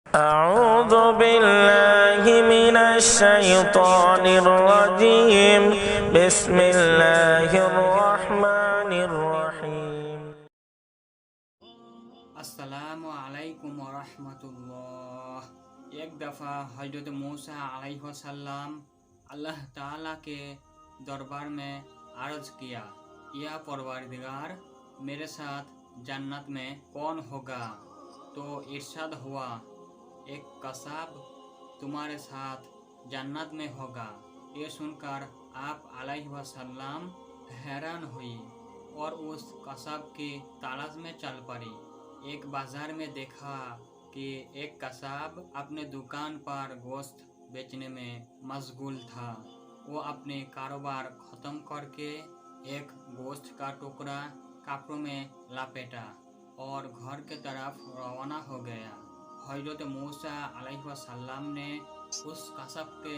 أعوذ بالله من الشيطان الرجيم بسم الله الرحمن الرحيم अस्सलामु अलैकुम वरहमतुल्लाह। एक दफ़ा हजरत मूसा अलैहिस्सलाम अल्लाह ताला के दरबार में अर्ज किया, या परवरदिगार, मेरे साथ जन्नत में कौन होगा? तो इरशाद हुआ, एक कसाब तुम्हारे साथ जन्नत में होगा। ये सुनकर आप अलैहिस्सलाम हैरान हुई और उस कसाब की तलाश में चल पड़ी। एक बाजार में देखा कि एक कसाब अपने दुकान पर गोश्त बेचने में मशगूल था। वो अपने कारोबार ख़त्म करके एक गोश्त का टुकड़ा कपड़ों में लपेटा और घर के तरफ रवाना हो गया। हजरत मूसा अलैहिस्सलाम ने उस कसाब के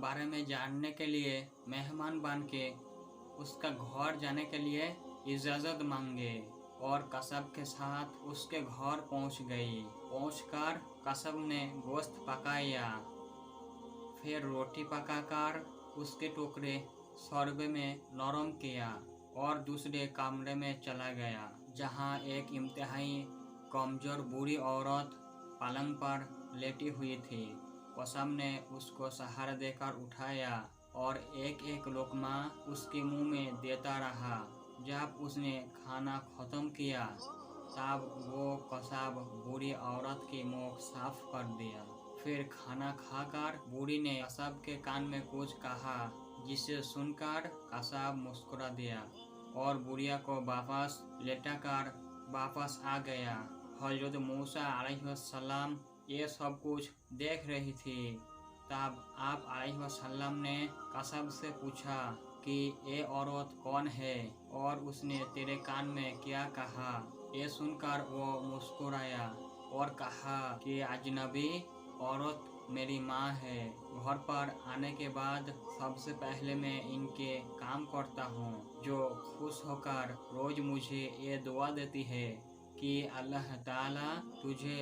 बारे में जानने के लिए मेहमान बन के उसका घर जाने के लिए इजाज़त मांगे और कसाब के साथ उसके घर पहुंच गई। पहुंचकर कसाब ने गोश्त पकाया, फिर रोटी पकाकर उसके टुकड़े शोरबे में नरम किया और दूसरे कमरे में चला गया, जहां एक इंतहाई कमज़ोर बूढ़ी औरत पलंग पर लेटी हुई थी। कसाब ने उसको सहारा देकर उठाया और एक एक लोकमा उसके मुंह में देता रहा। जब उसने खाना खत्म किया तब वो कसाब बूढ़ी औरत की मुंह साफ कर दिया। फिर खाना खाकर बूढ़ी ने कसाब के कान में कुछ कहा, जिसे सुनकर कसाब मुस्कुरा दिया और बुढ़िया को वापस लेटाकर वापस आ गया। हजरत मूसा अलैहिस्सलाम ये सब कुछ देख रही थी। तब आप अलैहिस्सलाम ने कसाब से पूछा कि ये औरत कौन है और उसने तेरे कान में क्या कहा? ये सुनकर वो मुस्कुराया और कहा कि अजनबी औरत मेरी माँ है। घर पर आने के बाद सबसे पहले मैं इनके काम करता हूँ, जो खुश होकर रोज मुझे ये दुआ देती है कि अल्लाह ताला तुझे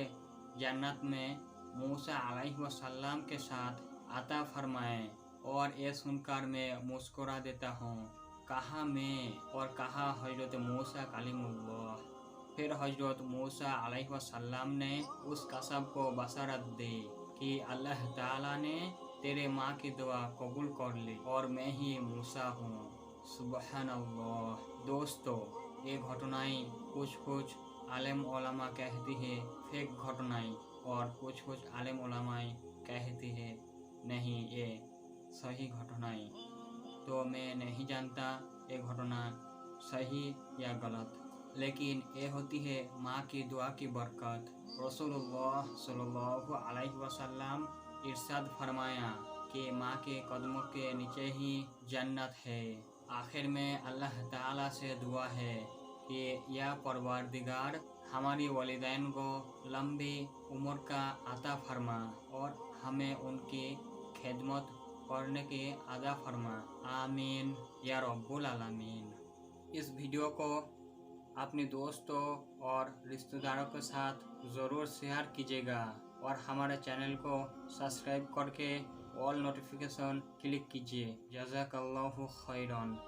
जन्नत में मूसा अलैहिस्सलाम के साथ अता फरमाए। और ये सुनकर मैं मुस्कुरा देता हूँ। कहा मैं और कहा हजरत मूसा कलीमुल्लाह। फिर हजरत मूसा अलैहिस्सलाम ने उस कसाब को बशारत दी कि अल्लाह ताला ने तेरे माँ की दुआ कबूल कर ली और मैं ही मूसा हूँ। सुबहानल्लाह। दोस्तों, ये घटनाएं कुछ आलिम उलमा कहती है फेक घटनाएं और कुछ आलिम उलमाएं कहती है नहीं, ये सही घटनाएं। तो मैं नहीं जानता ये घटना सही या गलत, लेकिन ये होती है माँ की दुआ की बरकत। रसूलुल्लाह सल्लल्लाहु अलैहि वसल्लम इरशाद फरमाया कि माँ के कदमों के नीचे ही जन्नत है। आखिर में अल्लाह ताला से दुआ है कि या परवरदिगार, हमारी वालिदैन को लंबी उम्र का अता फरमा और हमें उनकी खिदमत करने की अदा फरमा। आमीन या रब्बुल आलमीन। इस वीडियो को अपने दोस्तों और रिश्तेदारों के साथ ज़रूर शेयर कीजिएगा और हमारे चैनल को सब्सक्राइब करके ऑल नोटिफिकेशन क्लिक कीजिए। जज़ाकल्लाहु खैरन।